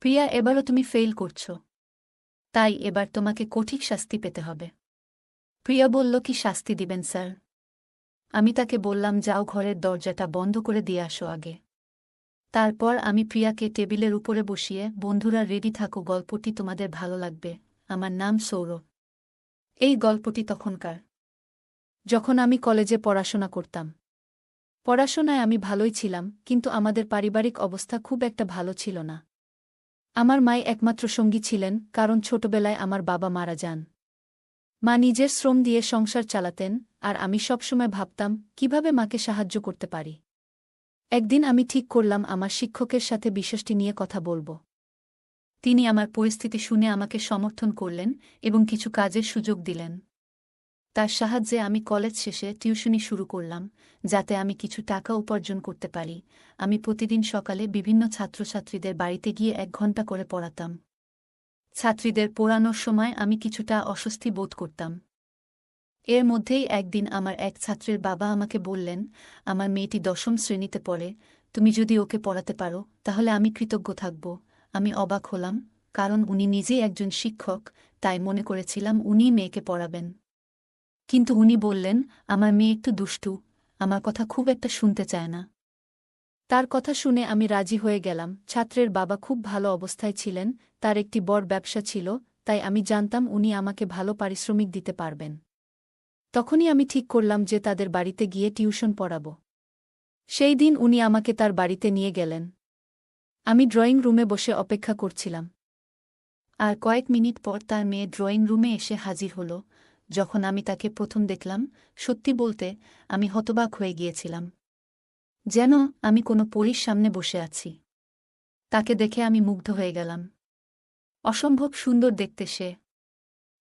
প্রিয়া, এবারও তুমি ফেইল করছো। তাই এবার তোমাকে কঠিন শাস্তি পেতে হবে। প্রিয়া বলল, কি শাস্তি দিবেন স্যার? আমি তাকে বললাম, যাও ঘরের দরজাটা বন্ধ করে দিয়ে আসো আগে। তারপর আমি প্রিয়াকে টেবিলের উপরে বসিয়ে, বন্ধুরা রেডি থাকো, গল্পটি তোমাদের ভালো লাগবে। আমার নাম সৌরভ। এই গল্পটি তখনকার, যখন আমি কলেজে পড়াশোনা করতাম। পড়াশোনায় আমি ভালোই ছিলাম, কিন্তু আমাদের পারিবারিক অবস্থা খুব একটা ভালো ছিল না। আমার মাই একমাত্র সঙ্গী ছিলেন, কারণ ছোটবেলায় আমার বাবা মারা যান। মা নিজের শ্রম দিয়ে সংসার চালাতেন, আর আমি সবসময় ভাবতাম কিভাবে মাকে সাহায্য করতে পারি। একদিন আমি ঠিক করলাম আমার শিক্ষকের সাথে বিষয়টি নিয়ে কথা বলব। তিনি আমার পরিস্থিতি শুনে আমাকে সমর্থন করলেন এবং কিছু কাজের সুযোগ দিলেন। তার সাহায্যে আমি কলেজ শেষে টিউশনি শুরু করলাম, যাতে আমি কিছু টাকা উপার্জন করতে পারি। আমি প্রতিদিন সকালে বিভিন্ন ছাত্রছাত্রীদের বাড়িতে গিয়ে 1 ঘণ্টা করে পড়াতাম। ছাত্রীদের পড়ানোর সময় আমি কিছুটা অস্বস্তি বোধ করতাম। এর মধ্যেই একদিন আমার এক ছাত্রের বাবা আমাকে বললেন, আমার মেয়েটি 10ম শ্রেণীতে পড়ে, তুমি যদি ওকে পড়াতে পারো তাহলে আমি কৃতজ্ঞ থাকব। আমি অবাক হলাম, কারণ উনি নিজেই একজন শিক্ষক, তাই মনে করেছিলাম উনিই মেয়েকে পড়াবেন। কিন্তু উনি বললেন, আমার মেয়ে একটু দুষ্টু, আমার কথা খুব একটা শুনতে চায় না। তার কথা শুনে আমি রাজি হয়ে গেলাম। ছাত্রের বাবা খুব ভালো অবস্থায় ছিলেন, তার একটি বড় ব্যবসা ছিল, তাই আমি জানতাম উনি আমাকে ভালো পারিশ্রমিক দিতে পারবেন। তখনই আমি ঠিক করলাম যে তাদের বাড়িতে গিয়ে টিউশন পড়াব। সেই দিন উনি আমাকে তার বাড়িতে নিয়ে গেলেন। আমি ড্রয়িং রুমে বসে অপেক্ষা করছিলাম। আর কয়েক মিনিট পর তার মেয়ে ড্রয়িং রুমে এসে হাজির হল। যখন আমি তাকে প্রথম দেখলাম, সত্যি বলতে আমি হতবাক হয়ে গিয়েছিলাম। যেন আমি কোনো পরীর সামনে বসে আছি। তাকে দেখে আমি মুগ্ধ হয়ে গেলাম। অসম্ভব সুন্দর দেখতে সে।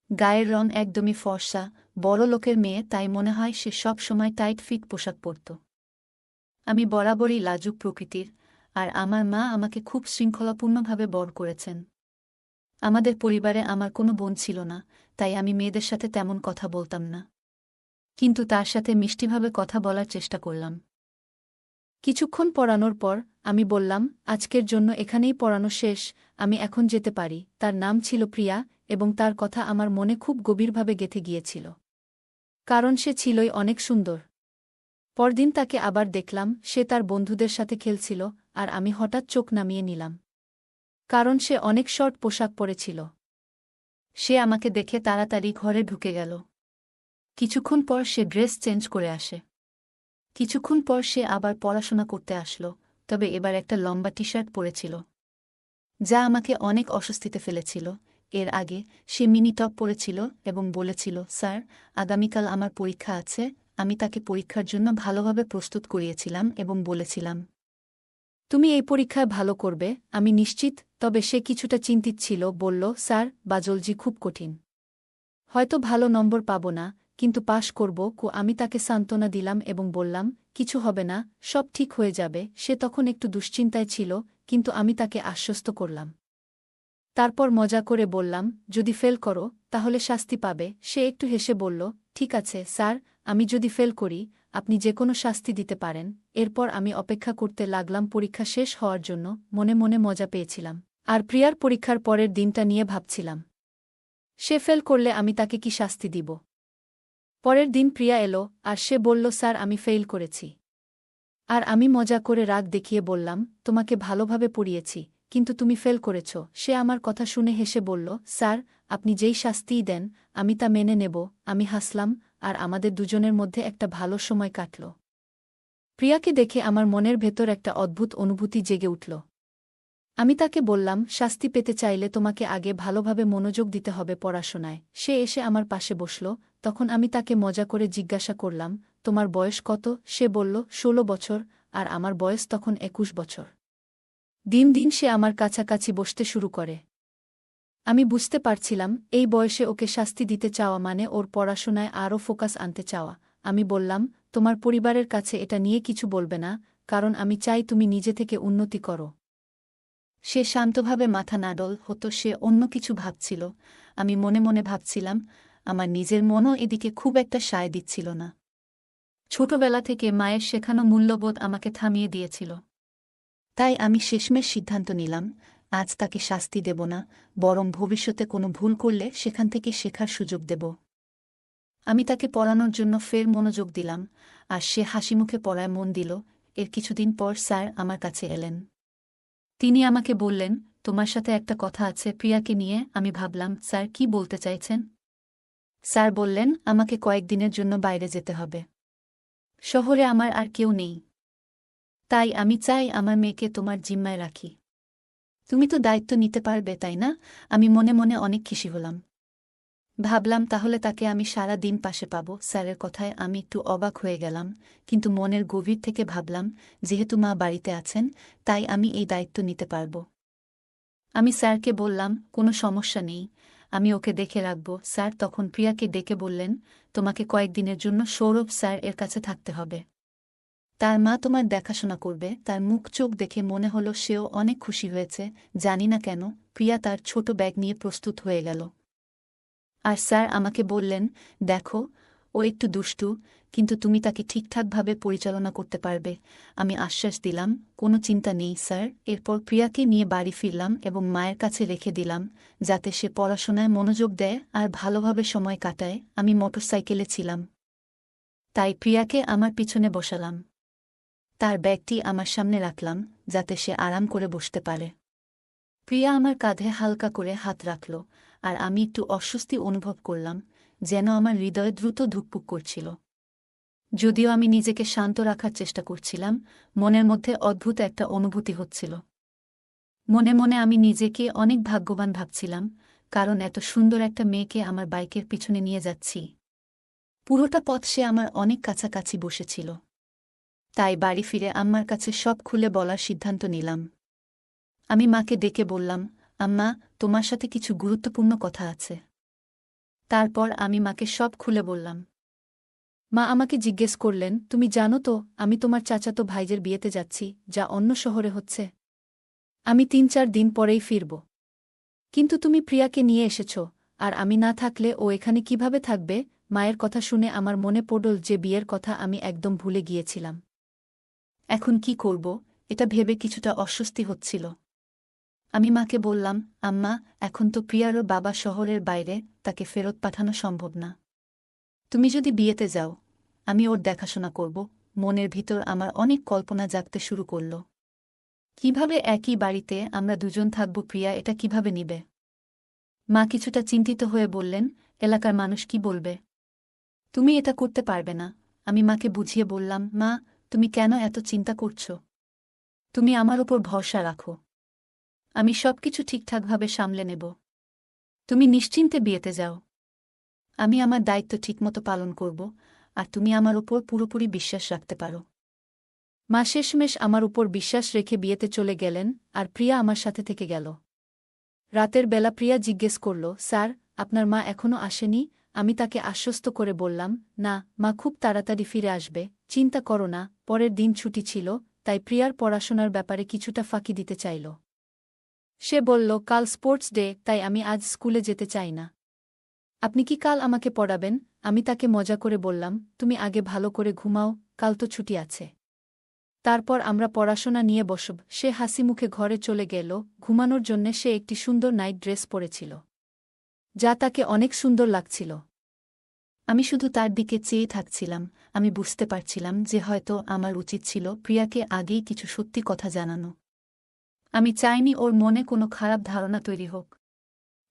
গায়ের রং একদমই ফর্সা, বড় লোকের মেয়ে, তাই মনে হয় সে সব সময় টাইট ফিট পোশাক পরত। আমি বরাবরই লাজুক প্রকৃতির, আর আমার মা আমাকে খুব শৃঙ্খলাপূর্ণভাবে বড় করেছেন। আমাদের পরিবারে আমার কোনো বোন ছিল না, তাই আমি মেয়েদের সাথে তেমন কথা বলতাম না। কিন্তু তার সাথে মিষ্টিভাবে কথা বলার চেষ্টা করলাম। কিছুক্ষণ পড়ানোর পর আমি বললাম, আজকের জন্য এখানেই পড়ানো শেষ, আমি এখন যেতে পারি। তার নাম ছিল প্রিয়া, এবং তার কথা আমার মনে খুব গভীরভাবে গেঁথে গিয়েছিল। কারণ সে ছিলই অনেক সুন্দর। পরদিন তাকে আবার দেখলাম, সে তার বন্ধুদের সাথে খেলছিল, আর আমি হঠাৎ চোখ নামিয়ে নিলাম। কারণ সে অনেক শর্ট পোশাক পরেছিল। সে আমাকে দেখে তাড়াতাড়ি ঘরে ঢুকে গেল। কিছুক্ষণ পর সে ড্রেস চেঞ্জ করে আসে। কিছুক্ষণ পর সে আবার পড়াশোনা করতে আসলো, তবে এবার একটা লম্বা টি শার্ট পরেছিল, যা আমাকে অনেক অস্বস্তিতে ফেলেছিল। এর আগে সে মিনি টপ পরেছিল এবং বলেছিল, স্যার, আগামীকাল আমার পরীক্ষা আছে। আমি তাকে পরীক্ষার জন্য ভালোভাবে প্রস্তুত করিয়েছিলাম এবং বলেছিলাম, তুমি এই পরীক্ষায় ভালো করবে, আমি নিশ্চিত। তবে সে কিছুটা চিন্তিত ছিল, বলল, স্যার, বায়োলজি খুব কঠিন। হয়তো ভালো নম্বর পাব না, কিন্তু পাশ করব। আমি তাকে সান্ত্বনা দিলাম এবং বললাম, কিছু হবে না, সব ঠিক হয়ে যাবে। সে তখন একটু দুশ্চিন্তায় ছিল, কিন্তু আমি তাকে আশ্বস্ত করলাম। তারপর মজা করে বললাম, যদি ফেল করো তাহলে শাস্তি পাবে। সে একটু হেসে বলল, ঠিক আছে স্যার, আমি যদি ফেল করি আপনি যে কোনো শাস্তি দিতে পারেন। এরপর আমি অপেক্ষা করতে লাগলাম পরীক্ষা শেষ হওয়ার জন্য। মনে মনে মজা পেয়েছিলাম, আর প্রিয়ার পরীক্ষার পরের দিনটা নিয়ে ভাবছিলাম, সে ফেল করলে আমি তাকে কি শাস্তি দিব। পরের দিন প্রিয়া এলো, আর সে বলল, স্যার, আমি ফেইল করেছি। আর আমি মজা করে রাগ দেখিয়ে বললাম, তোমাকে ভালোভাবে পড়িয়েছি, কিন্তু তুমি ফেল করেছ। সে আমার কথা শুনে হেসে বলল, স্যার, আপনি যেই শাস্তিই দেন আমি তা মেনে নেব। আমি হাসলাম, আর আমাদের দুজনের মধ্যে একটা ভালো সময় কাটল। প্রিয়াকে দেখে আমার মনের ভেতর একটা অদ্ভুত অনুভূতি জেগে উঠল। আমি তাকে বললাম, শাস্তি পেতে চাইলে তোমাকে আগে ভালোভাবে মনোযোগ দিতে হবে পড়াশোনায়। সে এসে আমার পাশে বসল। তখন আমি তাকে মজা করে জিজ্ঞাসা করলাম, তোমার বয়স কত? সে বলল, 16 বছর, আর আমার বয়স তখন 21 বছর। দিন দিন সে আমার কাছাকাছি বসতে শুরু করে। আমি বুঝতে পারছিলাম, এই বয়সে ওকে শাস্তি দিতে চাওয়া মানে ওর পড়াশোনায় আরও ফোকাস আনতে চাওয়া। আমি বললাম, তোমার পরিবারের কাছে এটা নিয়ে কিছু বলবে না, কারণ আমি চাই তুমি নিজে থেকে উন্নতি করো। সে শান্তভাবে মাথা নাড়ল। হতো সে অন্য কিছু ভাবছিল। আমি মনে মনে ভাবছিলাম, আমার নিজের মনও এদিকে খুব একটা সায় দিচ্ছিল না। ছোটবেলা থেকে মায়ের শেখানো মূল্যবোধ আমাকে থামিয়ে দিয়েছিল। তাই আমি শেষমেশ সিদ্ধান্ত নিলাম, আজ তাকে শাস্তি দেব না, বরং ভবিষ্যতে কোনো ভুল করলে সেখান থেকে শেখার সুযোগ দেব। আমি তাকে পড়ানোর জন্য ফের মনোযোগ দিলাম, আর সে হাসিমুখে পড়ায় মন দিল। এর কিছুদিন পর স্যার আমার কাছে এলেন। তিনি আমাকে বললেন, তোমার সাথে একটা কথা আছে প্রিয়াকে নিয়ে। আমি ভাবলাম, স্যার কি বলতে চাইছেন? স্যার বললেন, আমাকে কয়েকদিনের জন্য বাইরে যেতে হবে। শহরে আমার আর কেউ নেই, তাই আমি চাই আমার মেয়েকে তোমার জিম্মায় রাখি। তুমি তো দায়িত্ব নিতে পারবে, তাই না? আমি মনে মনে অনেক খুশি হলাম। ভাবলাম তাহলে তাকে আমি সারা দিন পাশে পাব। স্যারের কথায় আমি একটু অবাক হয়ে গেলাম, কিন্তু মনের গভীর থেকে ভাবলাম, যেহেতু মা বাড়িতে আছেন, তাই আমি এই দায়িত্ব নিতে পারব। আমি স্যারকে বললাম, কোনো সমস্যা নেই, আমি ওকে দেখে রাখব। স্যার তখন প্রিয়াকে ডেকে বললেন, তোমাকে কয়েকদিনের জন্য সৌরভ স্যার এর কাছে থাকতে হবে। তার মা তোমার দেখাশোনা করবে। তার মুখ চোখ দেখে মনে হলো সেও অনেক খুশি হয়েছে। জানি না কেন, প্রিয়া তার ছোট ব্যাগ নিয়ে প্রস্তুত হয়ে গেল। আর স্যার আমাকে বললেন, দেখো, ও একটু দুষ্টু, কিন্তু তুমি তাকে ঠিকঠাকভাবে পরিচালনা করতে পারবে। আমি আশ্বাস দিলাম, কোনো চিন্তা নেই স্যার। এরপর প্রিয়াকে নিয়ে বাড়ি ফিরলাম এবং মায়ের কাছে রেখে দিলাম, যাতে সে পড়াশোনায় মনোযোগ দেয় আর ভালোভাবে সময় কাটায়। আমি মোটরসাইকেলে ছিলাম, তাই প্রিয়াকে আমার পিছনে বসালাম। তার ব্যাগটি আমার সামনে রাখলাম, যাতে সে আরাম করে বসতে পারে। প্রিয়া আমার কাঁধে হালকা করে হাত রাখল, আর আমি একটু অস্বস্তি অনুভব করলাম, যেন আমার হৃদয়ে দ্রুত ধুকপুক করছিল। যদিও আমি নিজেকে শান্ত রাখার চেষ্টা করছিলাম, মনের মধ্যে অদ্ভুত একটা অনুভূতি হচ্ছিল। মনে মনে আমি নিজেকে অনেক ভাগ্যবান ভাবছিলাম, কারণ এত সুন্দর একটা মেয়েকে আমার বাইকের পিছনে নিয়ে যাচ্ছি। পুরোটা পথ সে আমার অনেক কাছাকাছি বসেছিল। তাই বাড়ি ফিরে আম্মার কাছে সব খুলে বলার সিদ্ধান্ত নিলাম। আমি মাকে ডেকে বললাম, আম্মা, তোমার সাথে কিছু গুরুত্বপূর্ণ কথা আছে। তারপর আমি মাকে সব খুলে বললাম। মা আমাকে জিজ্ঞেস করলেন, তুমি জানো তো আমি তোমার চাচাতো ভাইজের বিয়েতে যাচ্ছি, যা অন্য শহরে হচ্ছে। আমি ৩-৪ দিন পরেই ফিরব। কিন্তু তুমি প্রিয়াকে নিয়ে এসেছ, আর আমি না থাকলে ও এখানে কিভাবে থাকবে? মায়ের কথা শুনে আমার মনে পড়ল যে বিয়ের কথা আমি একদম ভুলে গিয়েছিলাম। এখন কি করব, এটা ভেবে কিছুটা অস্বস্তি হচ্ছিল। আমি মাকে বললাম, আম্মা, এখন তো প্রিয়ারও বাবা শহরের বাইরে, তাকে ফেরত পাঠানো সম্ভব না। তুমি যদি বিয়েতে যাও, আমি ওর দেখাশোনা করব। মনের ভিতর আমার অনেক কল্পনা জাগতে শুরু করল। কিভাবে একই বাড়িতে আমরা দুজন থাকব, প্রিয়া এটা কিভাবে নিবে? মা কিছুটা চিন্তিত হয়ে বললেন, এলাকার মানুষ কি বলবে? তুমি এটা করতে পারবে না। আমি মাকে বুঝিয়ে বললাম, মা, তুমি কেন এত চিন্তা করছ? তুমি আমার উপর ভরসা রাখো। আমি সবকিছু ঠিকঠাকভাবে সামলে নেব। তুমি নিশ্চিন্তে বিয়েতে যাও। আমি আমার দায়িত্ব ঠিকমতো পালন করব, আর তুমি আমার উপর পুরোপুরি বিশ্বাস রাখতে পারো। মা শেষমেশ আমার উপর বিশ্বাস রেখে বিয়েতে চলে গেলেন, আর প্রিয়া আমার সাথে থেকে গেল। রাতের বেলা প্রিয়া জিজ্ঞেস করল, স্যার, আপনার মা এখনও আসেনি? আমি তাকে আশ্বস্ত করে বললাম, না, মা খুব তাড়াতাড়ি ফিরে আসবে, চিন্তা করো না। পরের দিন ছুটি ছিল, তাই প্রিয়ার পড়াশোনার ব্যাপারে কিছুটা ফাঁকি দিতে চাইল। সে বলল, কাল স্পোর্টস ডে, তাই আমি আজ স্কুলে যেতে চাই না। আপনি কি কাল আমাকে পড়াবেন? আমি তাকে মজা করে বললাম, তুমি আগে ভালো করে ঘুমাও, কাল তো ছুটি আছে। তারপর আমরা পড়াশোনা নিয়ে বসব। সে হাসিমুখে ঘরে চলে গেল। ঘুমানোর জন্যে সে একটি সুন্দর নাইট ড্রেস পরেছিল, যা তাকে অনেক সুন্দর লাগছিল। আমি শুধু তার দিকে চেয়ে থাকছিলাম। আমি বুঝতে পারছিলাম যে হয়তো আমার উচিত ছিল প্রিয়াকে আগেই কিছু সত্যি কথা জানানো। আমি চাইনি ওর মনে কোনো খারাপ ধারণা তৈরি হোক।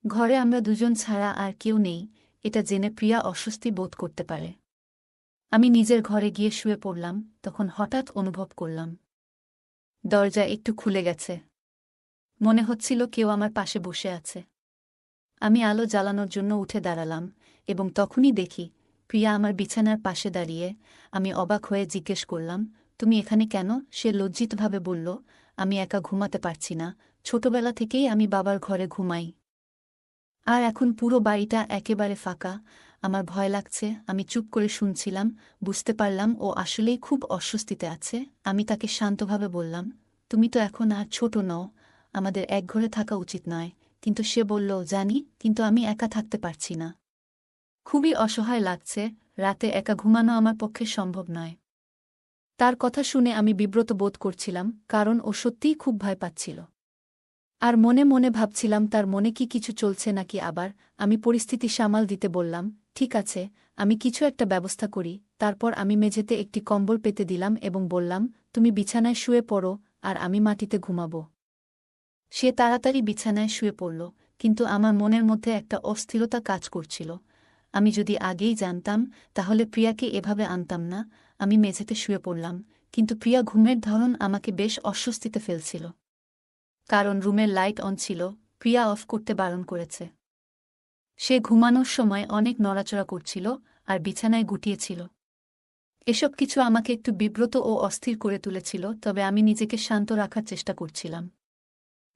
ঘরে আমরা দুজন ছাড়া আর কেউ নেই, এটা জেনে প্রিয়া অস্বস্তি বোধ করতে পারে। আমি নিজের ঘরে গিয়ে শুয়ে পড়লাম, তখন হঠাৎ অনুভব করলাম দরজা একটু খুলে গেছে। মনে হচ্ছিল কেউ আমার পাশে বসে আছে। আমি আলো জ্বালানোর জন্য উঠে দাঁড়ালাম, এবং তখনই দেখি প্রিয়া আমার বিছানার পাশে দাঁড়িয়ে। আমি অবাক হয়ে জিজ্ঞেস করলাম, তুমি এখানে কেন? সে লজ্জিতভাবে বলল, আমি একা ঘুমাতে পারছি না। ছোটবেলা থেকেই আমি বাবার ঘরে ঘুমাই, আর এখন পুরো বাড়িটা একেবারে ফাঁকা। আমার ভয় লাগছে। আমি চুপ করে শুনছিলাম। বুঝতে পারলাম ও আসলেই খুব অস্বস্তিতে আছে। আমি তাকে শান্তভাবে বললাম, তুমি তো এখন আর ছোট নও, আমাদের এক ঘরে থাকা উচিত নয়। কিন্তু সে বলল, জানি, কিন্তু আমি একা থাকতে পারছি না। খুবই অসহায় লাগছে। রাতে একা ঘুমানো আমার পক্ষে সম্ভব নয়। তার কথা শুনে আমি বিব্রত বোধ করছিলাম, কারণ ও সত্যিই খুব ভয় পাচ্ছিল। আর মনে মনে ভাবছিলাম তার মনে কি কিছু চলছে নাকি। আবার আমি পরিস্থিতি সামাল দিতে বললাম, ঠিক আছে, আমি কিছু একটা ব্যবস্থা করি। তারপর আমি মেঝেতে একটি কম্বল পেতে দিলাম এবং বললাম, তুমি বিছানায় শুয়ে পড়ো আর আমি মাটিতে ঘুমাব। সে তাড়াতাড়ি বিছানায় শুয়ে পড়ল, কিন্তু আমার মনের মধ্যে একটা অস্থিরতা কাজ করছিল। আমি যদি আগেই জানতাম তাহলে প্রিয়াকে এভাবে আনতাম না। আমি মেঝেতে শুয়ে পড়লাম, কিন্তু প্রিয়া ঘুমের ধরন আমাকে বেশ অস্বস্তিতে ফেলছিল। কারণ রুমের লাইট অন ছিল, প্রিয়া অফ করতে বারণ করেছে। সে ঘুমানোর সময় অনেক নড়াচড়া করছিল আর বিছানায় গুটিয়েছিল। এসব কিছু আমাকে একটু বিব্রত ও অস্থির করে তুলেছিল, তবে আমি নিজেকে শান্ত রাখার চেষ্টা করছিলাম।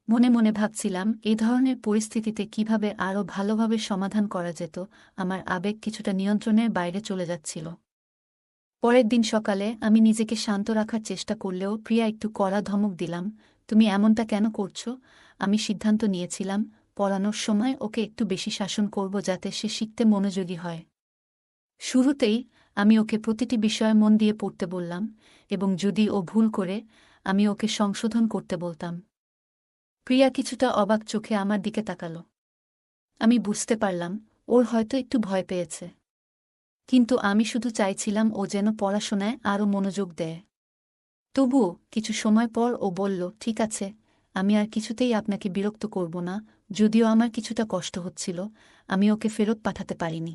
মনে মনে ভাবছিলাম এই ধরনের পরিস্থিতিতে কিভাবে আরও ভালোভাবে সমাধান করা যেত। আমার আবেগ কিছুটা নিয়ন্ত্রণের বাইরে চলে যাচ্ছিল। পরের দিন সকালে আমি নিজেকে শান্ত রাখার চেষ্টা করলেও প্রিয়া একটু কড়া ধমক দিলাম, তুমি এমনটা কেন করছো? আমি সিদ্ধান্ত নিয়েছিলাম পড়ানোর সময় ওকে একটু বেশি শাসন করব যাতে সে শিখতে মনোযোগী হয়। শুরুতেই আমি ওকে প্রতিটি বিষয়ে মন দিয়ে পড়তে বললাম এবং যদি ও ভুল করে আমি ওকে সংশোধন করতে বলতাম। প্রিয়া কিছুটা অবাক চোখে আমার দিকে তাকাল। আমি বুঝতে পারলাম ওর হয়তো একটু ভয় পেয়েছে, কিন্তু আমি শুধু চাইছিলাম ও যেন পড়াশোনায় আরও মনোযোগ দেয়। তবুও কিছু সময় পর ও বলল, ঠিক আছে, আমি আর কিছুতেই আপনাকে বিরক্ত করব না। যদিও আমার কিছুটা কষ্ট হচ্ছিল, আমি ওকে ফেরত পাঠাতে পারিনি।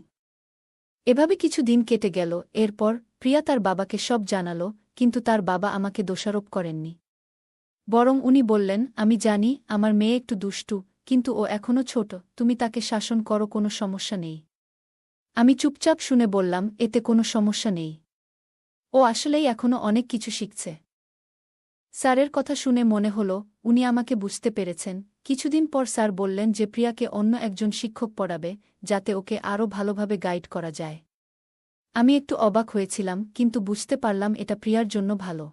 এভাবে কিছু দিন কেটে গেল। এরপর প্রিয়া তার বাবাকে সব জানাল, কিন্তু তার বাবা আমাকে দোষারোপ করেননি। বরং উনি বললেন, আমি জানি আমার মেয়ে একটু দুষ্টু, কিন্তু ও এখনও ছোট, তুমি তাকে শাসন করো, কোনো সমস্যা নেই। আমি চুপচাপ শুনে বললাম, এতে কোনো সমস্যা নেই। ও আসলেই এখনও অনেক কিছু শিখছে। স্যারের কথা শুনে মনে হল উনি আমাকে বুঝতে পেরেছেন। কিছুদিন পর স্যার বললেন যে প্রিয়াকে অন্য একজন শিক্ষক পড়াবে, যাতে ওকে আরও ভালোভাবে গাইড করা যায়। আমি একটু অবাক হয়েছিলাম, কিন্তু বুঝতে পারলাম এটা প্রিয়ার জন্য ভালো।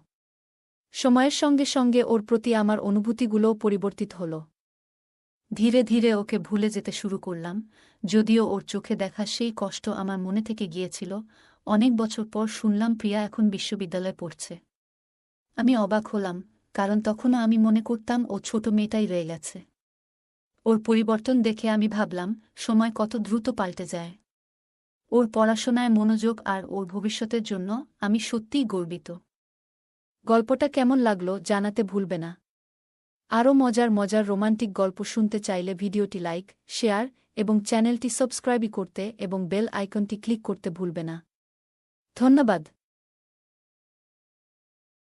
সময়ের সঙ্গে সঙ্গে ওর প্রতি আমার অনুভূতিগুলোও পরিবর্তিত হল। ধীরে ধীরে ওকে ভুলে যেতে শুরু করলাম, যদিও ওর চোখে দেখা সেই কষ্ট আমার মনে থেকে গিয়েছিল। অনেক বছর পর শুনলাম প্রিয়া এখন বিশ্ববিদ্যালয়ে পড়ছে। আমি অবাক হলাম, কারণ তখনও আমি মনে করতাম ও ছোট মেয়েটাই রয়ে গেছে। ওর পরিবর্তন দেখে আমি ভাবলাম সময় কত দ্রুত পাল্টে যায়। ওর পড়াশোনায় মনোযোগ আর ওর ভবিষ্যতের জন্য আমি সত্যিই গর্বিত। গল্পটা কেমন লাগলো জানাতে ভুলবে না। আরও মজার মজার রোমান্টিক গল্প শুনতে চাইলে ভিডিওটি লাইক, শেয়ার এবং চ্যানেলটি সাবস্ক্রাইব করতে এবং বেল আইকনটি ক্লিক করতে ভুলবে না। ধন্যবাদ।